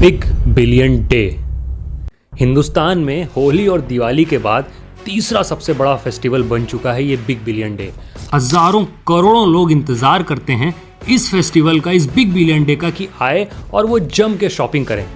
Big billion day. Hindustan में होली और दिवाली के बाद तीसरा सबसे बड़ा फेस्टिवल बन चुका है ये बिग बिलियन डे। हजारों करोड़ों लोग इंतजार करते हैं इस फेस्टिवल का, इस बिग बिलियन डे का, कि आए और वो जम के शॉपिंग करें।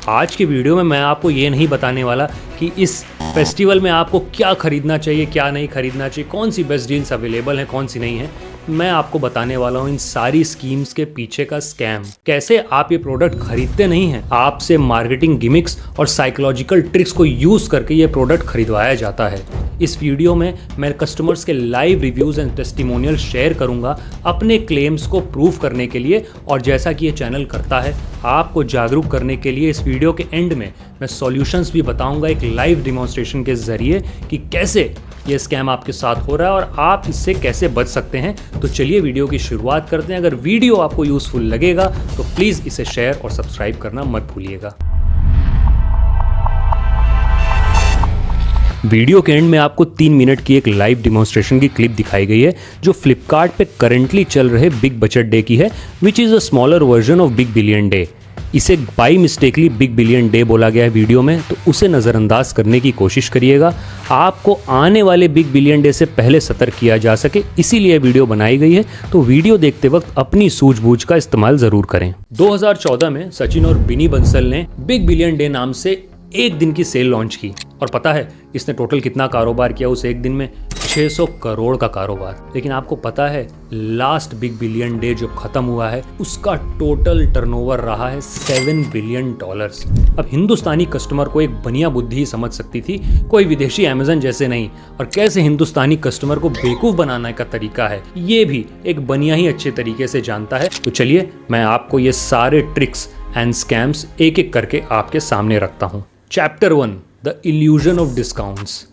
आज के वीडियो में मैं आपको ये नहीं बताने वाला कि इस फेस्टिवल में आपको क्या खरीदना चाहिए, क्या नहीं खरीदना चाहिए, कौन सी बेस्ट डील्स अवेलेबल हैं, कौन सी नहीं है। मैं आपको बताने वाला हूँ इन सारी स्कीम्स के पीछे का स्कैम, कैसे आप ये प्रोडक्ट खरीदते नहीं हैं, आपसे मार्केटिंग गिमिक्स और साइकोलॉजिकल ट्रिक्स को यूज करके ये प्रोडक्ट खरीदवाया जाता है। इस वीडियो में मैं कस्टमर्स के live reviews and testimonial share करूंगा अपने क्लेम्स को प्रूव करने के लिए, और जैसा कि ये चैनल करता है आपको जागरूक करने के लिए, इस वीडियो के एंड में मैं सॉल्यूशंस भी बताऊंगा एक लाइव डिमॉन्स्ट्रेशन के जरिए कि कैसे ये स्कैम आपके साथ हो रहा है और आप इससे कैसे बच सकते हैं। तो चलिए वीडियो की शुरुआत करते हैं। अगर वीडियो आपको यूजफुल लगेगा तो प्लीज़ इसे शेयर और सब्सक्राइब करना मत भूलिएगा। वीडियो के एंड में आपको 3 मिनट की एक लाइव डिमॉन्स्ट्रेशन की क्लिप दिखाई गई है जो फ्लिपकार्ट पे करंटली चल रहे बिग बजट डे की है, which is a smaller version of big billion day. इसे by mistakenly big billion day बोला गया है वीडियो में, तो उसे नज़रअंदाज करने की कोशिश करिएगा। आपको आने वाले बिग बिलियन डे से पहले सतर्क किया जा सके, इसीलिए वीडियो बनाई गई है। तो वीडियो देखते वक्त अपनी सूझबूझ का इस्तेमाल ज़रूर करें। 2014 में सचिन और बिनी बंसल ने बिग बिलियन डे नाम से एक दिन की सेल लॉन्च की, और पता है इसने टोटल कितना कारोबार किया उस एक दिन में? 600 करोड़ का कारोबार। लेकिन आपको पता है लास्ट बिग बिलियन डे जो खत्म हुआ है उसका टोटल टर्नओवर रहा है $7 बिलियन। अब हिंदुस्तानी कस्टमर को एक बनिया बुद्धि ही समझ सकती थी, कोई विदेशी अमेज़न जैसे नहीं। और कैसे हिंदुस्तानी कस्टमर को बेवकूफ़ बनाने का तरीका है ये भी एक बनिया ही अच्छे तरीके से जानता है। तो चलिए मैं आपको ये सारे ट्रिक्स एंड स्कैम्स एक एक करके आपके सामने रखता हूँ। Chapter 1, the illusion of discounts.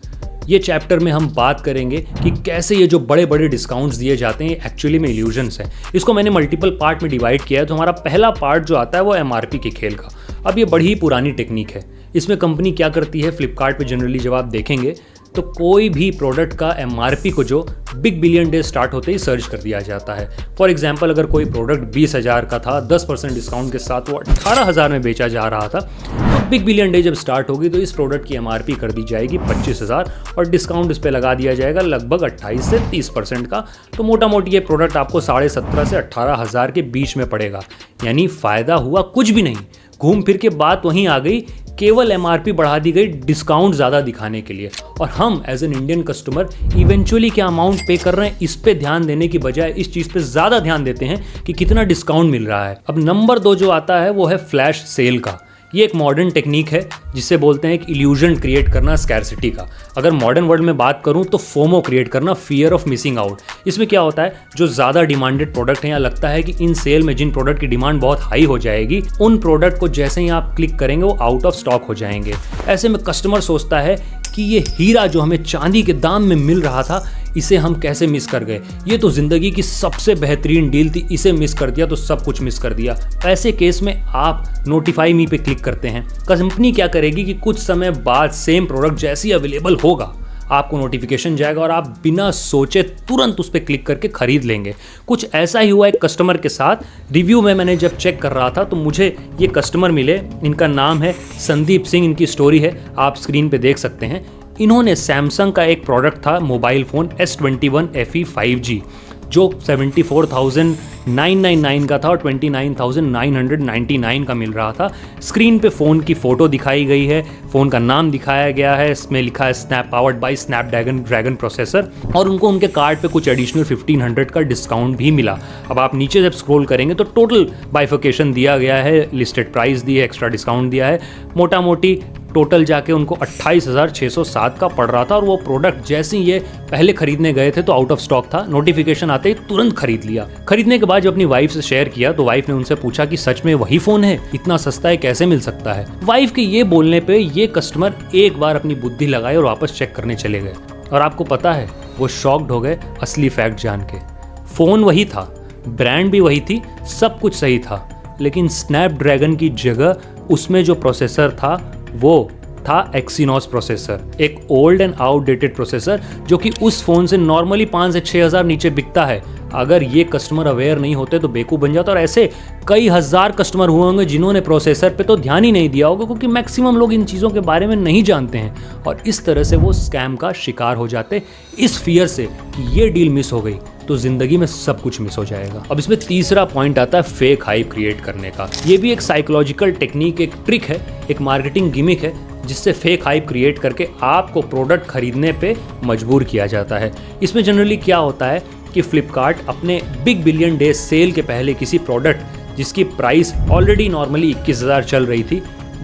ये चैप्टर में हम बात करेंगे कि कैसे ये जो बड़े बड़े डिस्काउंट्स दिए जाते हैं एक्चुअली में इल्यूजन्स हैं। इसको मैंने मल्टीपल पार्ट में डिवाइड किया है। तो हमारा पहला पार्ट जो आता है वो एमआरपी के खेल का। अब ये बड़ी ही पुरानी टेक्निक है। इसमें कंपनी क्या करती है, फ्लिपकार्ट पे जनरली जब आप देखेंगे तो कोई भी प्रोडक्ट का एमआरपी को जो बिग बिलियन डे स्टार्ट होते ही सर्च कर दिया जाता है। फॉर एग्जांपल अगर कोई प्रोडक्ट 20,000 का था, 10% डिस्काउंट के साथ वो 18,000 में बेचा जा रहा था, तो बिग बिलियन डे जब स्टार्ट होगी तो इस प्रोडक्ट की एमआरपी कर दी जाएगी 25,000 और डिस्काउंट इस पर लगा दिया जाएगा लगभग 28 से 30% का। तो मोटा मोटी ये प्रोडक्ट आपको 17,500 से 18,000 के बीच में पड़ेगा। यानी फ़ायदा हुआ कुछ भी नहीं। घूम फिर के बात वहीं आ गई, केवल एमआरपी बढ़ा दी गई डिस्काउंट ज़्यादा दिखाने के लिए। और हम as an Indian customer eventually क्या अमाउंट पे कर रहे हैं इस पे ध्यान देने की बजाय इस चीज़ पे ज़्यादा ध्यान देते हैं कि कितना डिस्काउंट मिल रहा है। अब नंबर 2 जो आता है वो है फ्लैश सेल का। ये एक मॉडर्न टेक्निक है जिसे बोलते हैं एक इल्यूजन क्रिएट करना स्कैरसिटी का। अगर मॉडर्न वर्ल्ड में बात करूं तो फोमो क्रिएट करना, फियर ऑफ मिसिंग आउट। इसमें क्या होता है, जो ज़्यादा डिमांडेड प्रोडक्ट हैं या लगता है कि इन सेल में जिन प्रोडक्ट की डिमांड बहुत हाई हो जाएगी, उन प्रोडक्ट को जैसे ही आप क्लिक करेंगे वो आउट ऑफ स्टॉक हो जाएंगे। ऐसे में कस्टमर सोचता है कि ये हीरा जो हमें चांदी के दाम में मिल रहा था इसे हम कैसे मिस कर गए, ये तो ज़िंदगी की सबसे बेहतरीन डील थी, इसे मिस कर दिया तो सब कुछ मिस कर दिया। ऐसे केस में आप नोटिफाई मी पे क्लिक करते हैं। कंपनी क्या करेगी कि कुछ समय बाद सेम प्रोडक्ट जैसी अवेलेबल होगा आपको नोटिफिकेशन जाएगा और आप बिना सोचे तुरंत उस पर क्लिक करके खरीद लेंगे। कुछ ऐसा ही हुआ एक कस्टमर के साथ। रिव्यू में मैंने जब चेक कर रहा था तो मुझे ये कस्टमर मिले। इनका नाम है संदीप सिंह, इनकी स्टोरी है आप स्क्रीन पे देख सकते हैं। इन्होंने सैमसंग का एक प्रोडक्ट था mobile phone S21 FE 5G जो 74,999 का था और 29,999 का मिल रहा था। स्क्रीन पे फ़ोन की फ़ोटो दिखाई गई है, फ़ोन का नाम दिखाया गया है, इसमें लिखा है snap powered by Snapdragon processor, और उनको उनके कार्ड पे कुछ एडिशनल 1500 का डिस्काउंट भी मिला। अब आप नीचे जब स्क्रॉल करेंगे तो टोटल बाइफिकेशन दिया गया है, लिस्टेड प्राइस दी है, एक्स्ट्रा डिस्काउंट दिया है। मोटा मोटी टोटल जाके उनको 28,607 का पड़ रहा था। और वो प्रोडक्ट जैसे ही ये पहले खरीदने गए थे तो आउट ऑफ स्टॉक था, नोटिफिकेशन आते ही तुरंत खरीद लिया। खरीदने के बाद जब अपनी वाइफ से शेयर किया तो वाइफ ने उनसे पूछा कि सच में वही फ़ोन है, इतना सस्ता है, कैसे मिल सकता है? वाइफ के ये बोलने पे ये कस्टमर एक बार अपनी बुद्धि लगाए और वापस चेक करने चले गए। और आपको पता है वो शॉक्ड हो गए असली फैक्ट जान के। फ़ोन वही था, ब्रांड भी वही थी, सब कुछ सही था, लेकिन स्नैपड्रैगन की जगह उसमें जो प्रोसेसर था वो था एक्सिनोस प्रोसेसर, एक ओल्ड एंड आउटडेटेड प्रोसेसर जो कि उस फ़ोन से नॉर्मली 5 से 6 हज़ार नीचे बिकता है। अगर ये कस्टमर अवेयर नहीं होते तो बेवकूफ़ बन जाता, और ऐसे कई हज़ार कस्टमर हुए होंगे जिन्होंने प्रोसेसर पे तो ध्यान ही नहीं दिया होगा, क्योंकि मैक्सिमम लोग इन चीज़ों के बारे में नहीं जानते हैं और इस तरह से वो स्कैम का शिकार हो जाते, इस फियर से कि ये डील मिस हो गई तो जिंदगी में सब कुछ मिस हो जाएगा। अब इसमें तीसरा पॉइंट आता है फेक हाइप क्रिएट करने का। ये भी एक साइकोलॉजिकल टेक्निक, एक ट्रिक है, एक मार्केटिंग गिमिक है, जिससे फेक हाइप क्रिएट करके आपको प्रोडक्ट खरीदने पे मजबूर किया जाता है। इसमें जनरली क्या होता है कि फ्लिपकार्ट अपने बिग बिलियन डे सेल के पहले किसी प्रोडक्ट जिसकी प्राइस ऑलरेडी नॉर्मली 21,000 चल रही थी,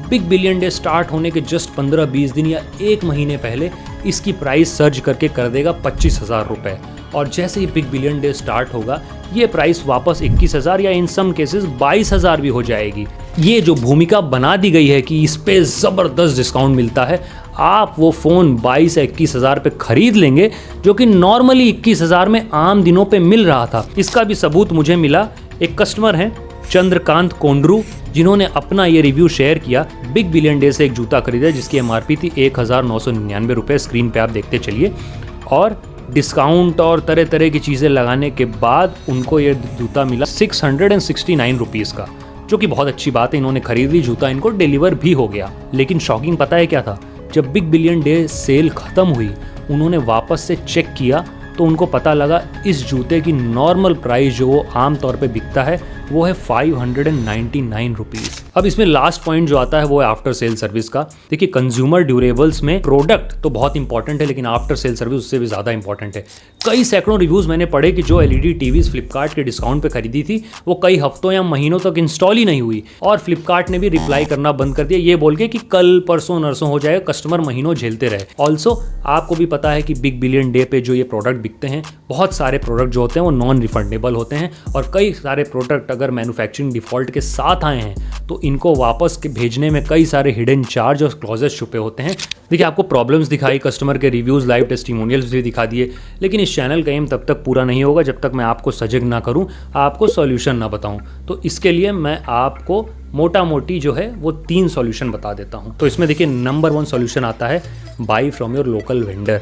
बिग बिलियन डे स्टार्ट होने के जस्ट 15-20 दिन या एक महीने पहले इसकी प्राइस सर्ज करके कर देगा 25,000 रुपये, और जैसे ही बिग बिलियन डे स्टार्ट होगा ये प्राइस वापस 21,000 या इन सम केसेस 22,000 भी हो जाएगी। ये जो भूमिका बना दी गई है कि इस पे ज़बरदस्त डिस्काउंट मिलता है, आप वो फ़ोन 22 या 21,000 पे खरीद लेंगे, जो कि नॉर्मली 21,000 में आम दिनों पे मिल रहा था। इसका भी सबूत मुझे मिला। एक कस्टमर हैं चंद्रकांत कोंडरू, जिन्होंने अपना ये रिव्यू शेयर किया। बिग बिलियन डे से एक जूता खरीदा जिसकी MRP थी 1,999 रुपये, स्क्रीन पे आप देखते चलिए, और डिस्काउंट और तरह तरह की चीज़ें लगाने के बाद उनको ये जूता मिला 669 रुपीज़ का, जो कि बहुत अच्छी बात है। इन्होंने खरीद ली, जूता इनको डिलीवर भी हो गया। लेकिन शॉकिंग पता है क्या था? जब बिग बिलियन डे सेल ख़त्म हुई, उन्होंने वापस से चेक किया तो उनको पता लगा इस जूते की नॉर्मल प्राइस जो वो आम तौर पे बिकता है वो है 599 रुपीज़। अब इसमें लास्ट पॉइंट जो आता है वो है आफ्टर सेल सर्विस का। देखिए, कंज्यूमर ड्यूरेबल्स में प्रोडक्ट तो बहुत इंपॉर्टेंट है, लेकिन आफ्टर सेल सर्विस उससे भी ज़्यादा इंपॉर्टेंट है। कई सैकड़ों रिव्यूज़ मैंने पढ़े कि जो LED टीवीज़ फ्लिपकार्ट के डिस्काउंट पे खरीदी थी वो कई हफ्तों या महीनों तक इंस्टॉल ही नहीं हुई, और फ्लिपकार्ट ने भी रिप्लाई करना बंद कर दिया, ये बोल के कि कल परसों नरसों हो जाएगा। कस्टमर महीनों झेलते रहे। ऑल्सो आपको भी पता है कि बिग बिलियन डे पे जो ये प्रोडक्ट बिकते हैं, बहुत सारे प्रोडक्ट जो होते हैं वो नॉन रिफंडेबल होते हैं, और कई सारे प्रोडक्ट अगर मैन्युफैक्चरिंग डिफ़ॉल्ट के साथ आए हैं तो इनको वापस के भेजने में कई सारे हिडन चार्ज और क्लॉजेस छुपे होते हैं। देखिए, आपको प्रॉब्लम्स दिखाई, कस्टमर के रिव्यूज़, लाइव टेस्टिमोनियल्स भी दिखा दिए, लेकिन इस चैनल का एम तब तक पूरा नहीं होगा जब तक मैं आपको सजग ना करूं, आपको सॉल्यूशन ना बताऊं। तो इसके लिए मैं आपको मोटा मोटी जो है वो 3 सॉल्यूशन बता देता हूं। तो इसमें देखिए, नंबर 1 सॉल्यूशन आता है by from your local vendor.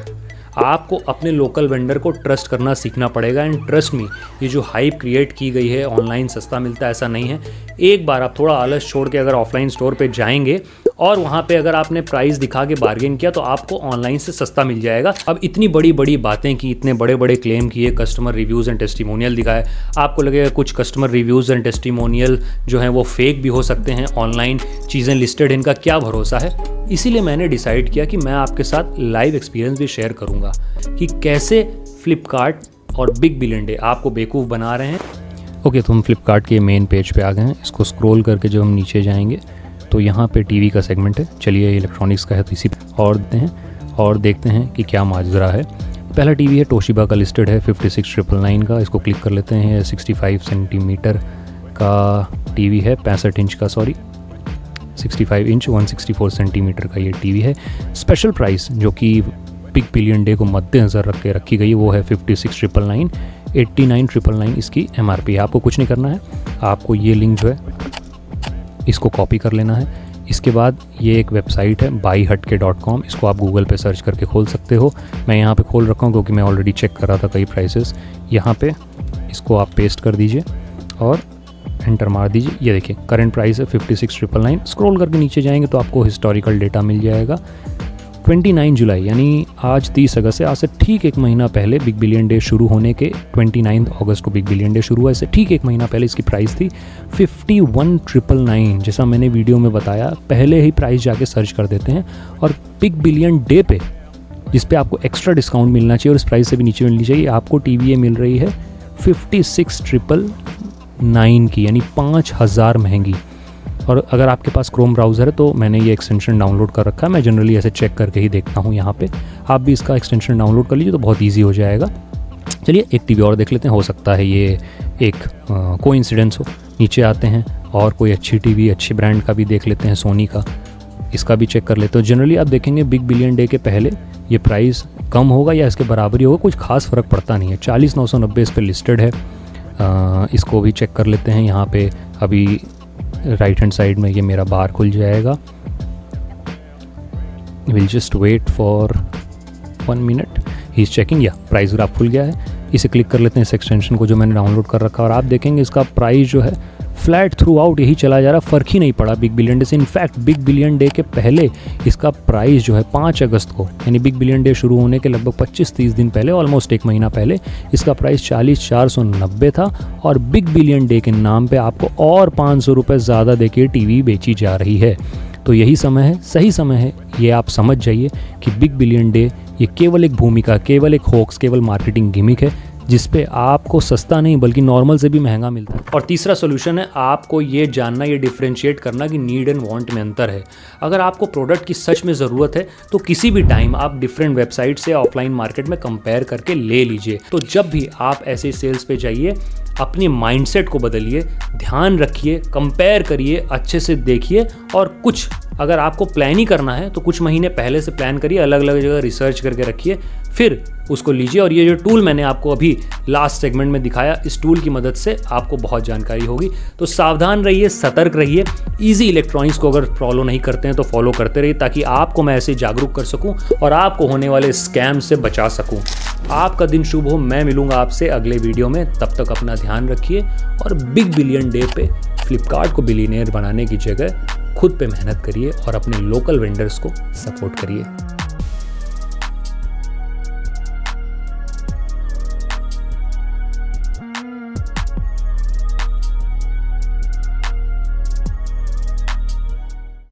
आपको अपने लोकल वेंडर को ट्रस्ट करना सीखना पड़ेगा। एंड ट्रस्ट मी, ये जो हाइप क्रिएट की गई है ऑनलाइन सस्ता मिलता है, ऐसा नहीं है। एक बार आप थोड़ा आलस छोड़ के अगर ऑफलाइन स्टोर पे जाएंगे और वहाँ पे अगर आपने प्राइस दिखा के बार्गेन किया तो आपको ऑनलाइन से सस्ता मिल जाएगा। अब इतनी बड़ी बड़ी बातें की, इतने बड़े बड़े क्लेम किए, कस्टमर रिव्यूज़ एंड टेस्टिमोनियल दिखाए, आपको लगेगा कुछ कस्टमर रिव्यूज़ एंड टेस्टिमोनियल जो हैं वो फेक भी हो सकते हैं, ऑनलाइन चीज़ें लिस्टेड, इनका क्या भरोसा है। इसीलिए मैंने डिसाइड किया कि मैं आपके साथ लाइव एक्सपीरियंस भी शेयर करूँगा कि कैसे फ्लिपकार्ट और बिग बिलियन डे आपको बेवकूफ़ बना रहे हैं। ओके, तो हम फ्लिपकार्ट के मेन पेज पे आ गए हैं। इसको स्क्रॉल करके जब हम नीचे जाएंगे तो यहाँ पे टीवी का सेगमेंट है। चलिए, इलेक्ट्रॉनिक्स का है तो इसी और देते हैं और देखते हैं कि क्या माजरा है। पहला टीवी है तोशिबा का, लिस्टेड है 56,999 का। इसको क्लिक कर लेते हैं। 65 सेंटीमीटर का टीवी है, 65 इंच का, सॉरी 65 इंच 164 सेंटीमीटर का ये टीवी है। स्पेशल प्राइस जो कि बिग बिलियन डे को मद्देनज़र रख के रखी गई है वो है 56,999, 89,999 इसकी MRP है। आपको कुछ नहीं करना है, आपको ये लिंक जो है इसको कॉपी कर लेना है। इसके बाद ये एक वेबसाइट है buyhutke.com, इसको आप गूगल पे सर्च करके खोल सकते हो। मैं यहाँ पे खोल रखा हूँ क्योंकि मैं ऑलरेडी चेक कर रहा था कई प्राइसेस। यहाँ पे इसको आप पेस्ट कर दीजिए और एंटर मार दीजिए। ये देखिए, करंट प्राइस है 56,999। स्क्रॉल करके नीचे जाएंगे तो आपको हिस्टोरिकल डेटा मिल जाएगा। 29 जुलाई यानी आज 30 अगस्त से, आज से ठीक एक महीना पहले बिग बिलियन डे शुरू होने के 29 अगस्त को बिग बिलियन डे शुरू हुआ। इससे ठीक एक महीना पहले इसकी प्राइस थी 51,999। जैसा मैंने वीडियो में बताया, पहले ही प्राइस जाके सर्च कर देते हैं और बिग बिलियन डे पे जिस पे आपको एक्स्ट्रा डिस्काउंट मिलना चाहिए और इस प्राइस से भी नीचे मिलनी चाहिए, आपको टीवी मिल रही है 56,999 की, यानी 5,000 महंगी। और अगर आपके पास क्रोम ब्राउज़र है तो मैंने ये एक्सटेंशन डाउनलोड कर रखा है। मैं जनरली ऐसे चेक करके ही देखता हूँ यहाँ पे। आप भी इसका एक्सटेंशन डाउनलोड कर लीजिए तो बहुत ईजी हो जाएगा। चलिए, एक टीवी और देख लेते हैं, हो सकता है ये एक कोइंसिडेंस हो। नीचे आते हैं और कोई अच्छी टीवी, अच्छी ब्रांड का भी देख लेते हैं, सोनी का, इसका भी चेक कर लेते हो। जनरली आप देखेंगे बिग बिलियन डे के पहले ये प्राइस कम होगा या इसके बराबर ही होगा, कुछ खास फ़र्क पड़ता नहीं है। 40,990 इस पर लिस्टेड है। इसको भी चेक कर लेते हैं। यहाँ पे अभी राइट हैंड साइड में ये मेरा बार खुल जाएगा। Will just wait for 1 minute, he is checking. या प्राइस ग्राफ खुल गया है, इसे क्लिक कर लेते हैं इस एक्सटेंशन को जो मैंने डाउनलोड कर रखा है, और आप देखेंगे इसका प्राइस जो है फ्लैट थ्रू आउट यही चला जा रहा, फ़र्क ही नहीं पड़ा बिग बिलियन डे से। इनफैक्ट बिग बिलियन डे के पहले इसका प्राइस जो है 5 अगस्त को, यानी बिग बिलियन डे शुरू होने के लगभग 25-30 दिन पहले, ऑलमोस्ट 1 महीना पहले, इसका प्राइस 40,490 था। और बिग बिलियन डे के नाम पे आपको और 500 रुपये ज़्यादा देके टीवी बेची जा रही है। तो यही समय है, सही समय है, ये आप समझ जाइए कि बिग बिलियन डे ये केवल एक भूमिका, केवल एक होक्स, केवल मार्केटिंग गिमिक है जिसपे आपको सस्ता नहीं बल्कि नॉर्मल से भी महंगा मिलता है। और तीसरा सोल्यूशन है आपको ये जानना, ये डिफरेंशिएट करना कि नीड एंड वांट में अंतर है। अगर आपको प्रोडक्ट की सच में ज़रूरत है तो किसी भी टाइम आप डिफरेंट वेबसाइट से ऑफलाइन मार्केट में कंपेयर करके ले लीजिए। तो जब भी आप ऐसे सेल्स पे जाइए, अपनी माइंडसेट को बदलिए, ध्यान रखिए, कंपेयर करिए, अच्छे से देखिए, और कुछ अगर आपको प्लान ही करना है तो कुछ महीने पहले से प्लान करिए, अलग अलग जगह रिसर्च करके रखिए, फिर उसको लीजिए। और ये जो टूल मैंने आपको अभी लास्ट सेगमेंट में दिखाया, इस टूल की मदद से आपको बहुत जानकारी होगी। तो सावधान रहिए, सतर्क रहिए, इजी इलेक्ट्रॉनिक्स को अगर फॉलो नहीं करते हैं तो फॉलो करते रहिए, ताकि आपको मैं ऐसे जागरूक कर सकूं और आपको होने वाले स्कैम से बचा सकूं। आपका दिन शुभ हो, मैं मिलूंगा आपसे अगले वीडियो में। तब तक अपना ध्यान रखिए और बिग बिलियन डे पे फ्लिपकार्ट को बिलियनियर बनाने की जगह खुद पे मेहनत करिए और अपने लोकल वेंडर्स को सपोर्ट करिए।